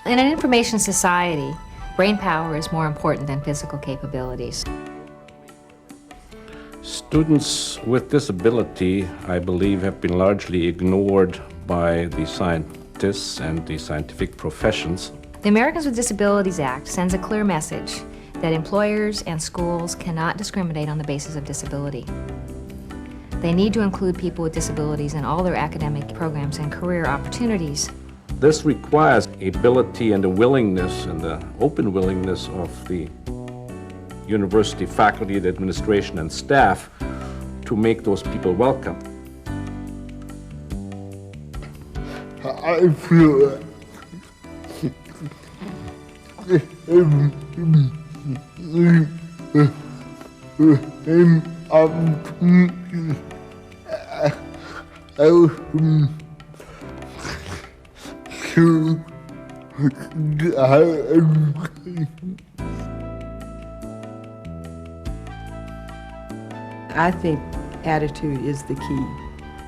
In an information society, brain power is more important than physical capabilities. Students with disability, I believe, have been largely ignored by the scientists and the scientific professions. The Americans with Disabilities Act sends a clear message that employers and schools cannot discriminate on the basis of disability. They need to include people with disabilities in all their academic programs and career opportunities. This requires ability and a willingness and the open willingness of the university faculty, the administration, and staff to make those people welcome. I feel I think attitude is the key.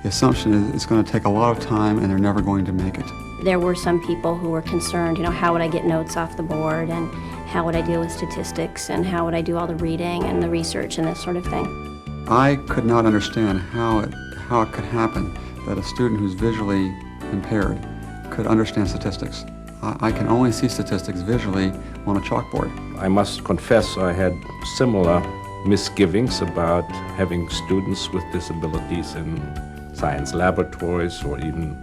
The assumption is it's going to take a lot of time and they're never going to make it. There were some people who were concerned, how would I get notes off the board, and how would I deal with statistics, and how would I do all the reading and the research and this sort of thing. I could not understand how it could happen that a student who's visually impaired could understand statistics. I can only see statistics visually on a chalkboard. I must confess I had similar misgivings about having students with disabilities in science laboratories or even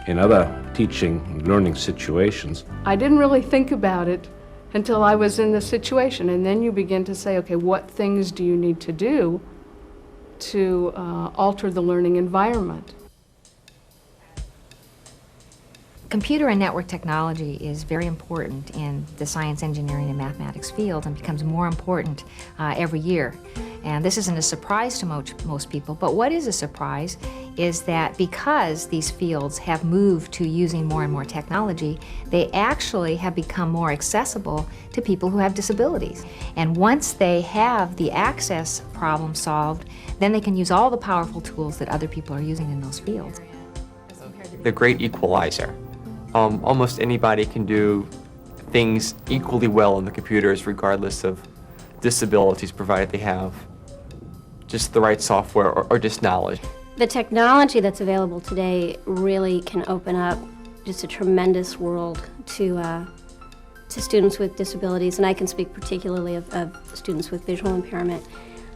in other teaching and learning situations. I didn't really think about it until I was in the situation, and then you begin to say, okay, what things do you need to do to alter the learning environment? Computer and network technology is very important in the science, engineering, and mathematics field and becomes more important every year. And this isn't a surprise to most people, but what is a surprise is that because these fields have moved to using more and more technology, they actually have become more accessible to people who have disabilities. And once they have the access problem solved, then they can use all the powerful tools that other people are using in those fields. The great equalizer. Almost anybody can do things equally well on the computers regardless of disabilities, provided they have just the right software or just knowledge. The technology that's available today really can open up just a tremendous world to students with disabilities, and I can speak particularly of students with visual impairment.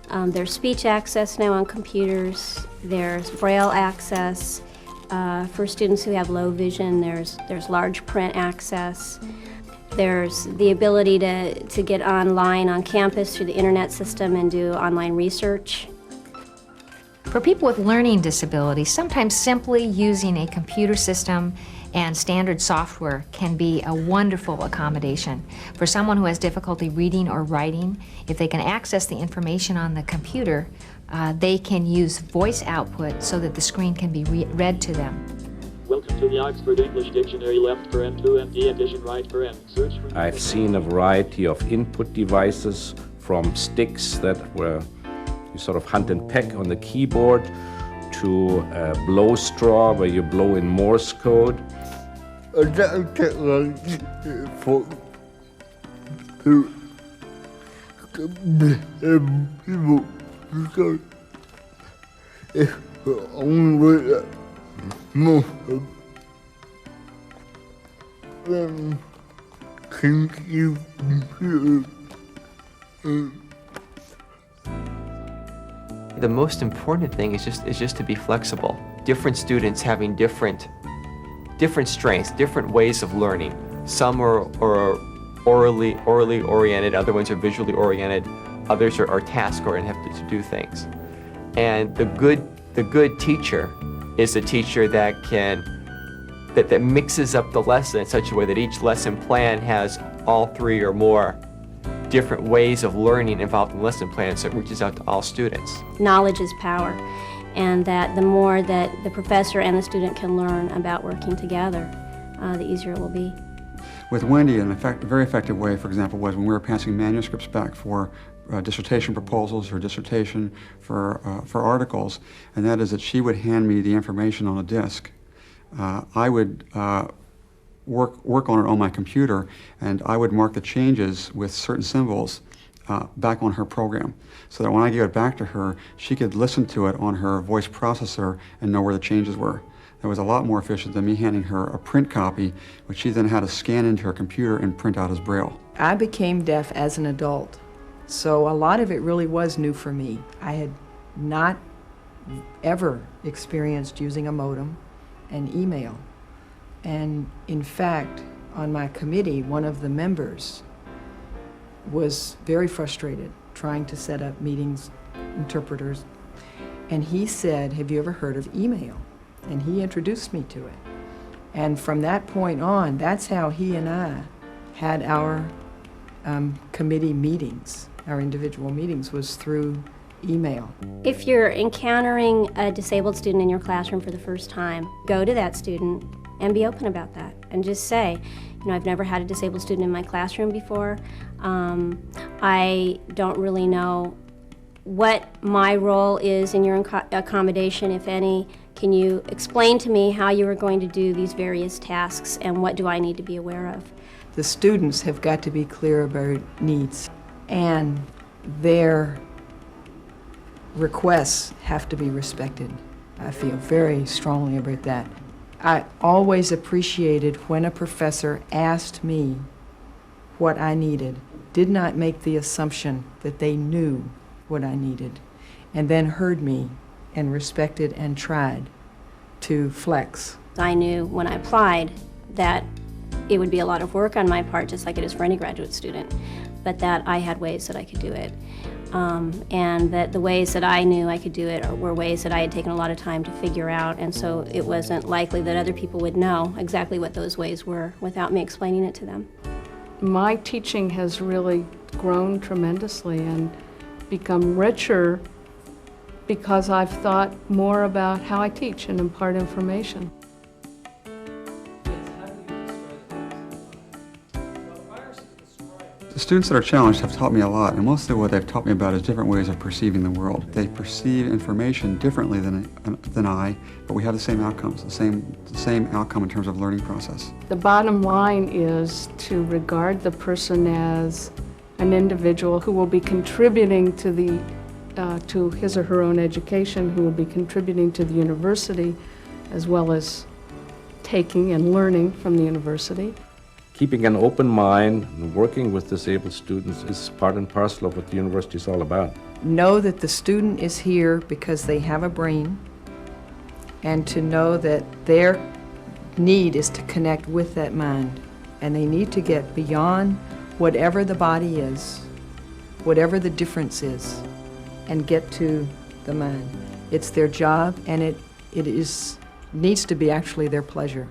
There's speech access now on computers, there's Braille access. For students who have low vision, there's large print access. There's the ability to get online on campus through the internet system and do online research. For people with learning disabilities, sometimes simply using a computer system and standard software can be a wonderful accommodation. For someone who has difficulty reading or writing, if they can access the information on the computer, they can use voice output so that the screen can be read to them. Welcome to the Oxford English Dictionary, left paren, 2MD edition, right paren. Search for... I've seen a variety of input devices, from sticks that were you sort of hunt and peck on the keyboard to a blow straw where you blow in Morse code. Technology for people because it's the only way that most of them can use computers. The most important thing is just to be flexible. Different students having different strengths, different ways of learning. Some are orally oriented, other ones are visually oriented, others are task oriented, have to do things. And the good teacher is a teacher that mixes up the lesson in such a way that each lesson plan has all three or more different ways of learning involved in the lesson plan, so it reaches out to all students. Knowledge is power, and that the more that the professor and the student can learn about working together, the easier it will be. With Wendy, a very effective way, for example, was when we were passing manuscripts back for dissertation proposals or dissertation for articles, and that is that she would hand me the information on a disk. I would work on it on my computer, and I would mark the changes with certain symbols back on her program, so that when I gave it back to her, she could listen to it on her voice processor and know where the changes were. That was a lot more efficient than me handing her a print copy, which she then had to scan into her computer and print out as Braille. I became deaf as an adult, so a lot of it really was new for me. I had not ever experienced using a modem and email. And in fact, on my committee, one of the members was very frustrated trying to set up meetings, interpreters, and he said, "Have you ever heard of email?" And he introduced me to it. And from that point on, that's how he and I had our committee meetings. Our individual meetings was through email. If you're encountering a disabled student in your classroom for the first time, go to that student and be open about that and just say, you know, I've never had a disabled student in my classroom before. I don't really know what my role is in your accommodation, if any. Can you explain to me how you are going to do these various tasks and what do I need to be aware of? The students have got to be clear about needs, and their requests have to be respected. I feel very strongly about that. I always appreciated when a professor asked me what I needed, did not make the assumption that they knew what I needed, and then heard me and respected and tried to flex. I knew when I applied that it would be a lot of work on my part, just like it is for any graduate student, but that I had ways that I could do it. And that the ways that I knew I could do it were ways that I had taken a lot of time to figure out, and so it wasn't likely that other people would know exactly what those ways were without me explaining it to them. My teaching has really grown tremendously and become richer because I've thought more about how I teach and impart information. The students that are challenged have taught me a lot, and mostly what they've taught me about is different ways of perceiving the world. They perceive information differently than I, but we have the same outcomes, the same outcome in terms of learning process. The bottom line is to regard the person as an individual who will be contributing to his or her own education, who will be contributing to the university, as well as taking and learning from the university. Keeping an open mind and working with disabled students is part and parcel of what the university is all about. Know that the student is here because they have a brain, and to know that their need is to connect with that mind, and they need to get beyond whatever the body is, whatever the difference is, and get to the mind. It's their job, and it needs to be actually their pleasure.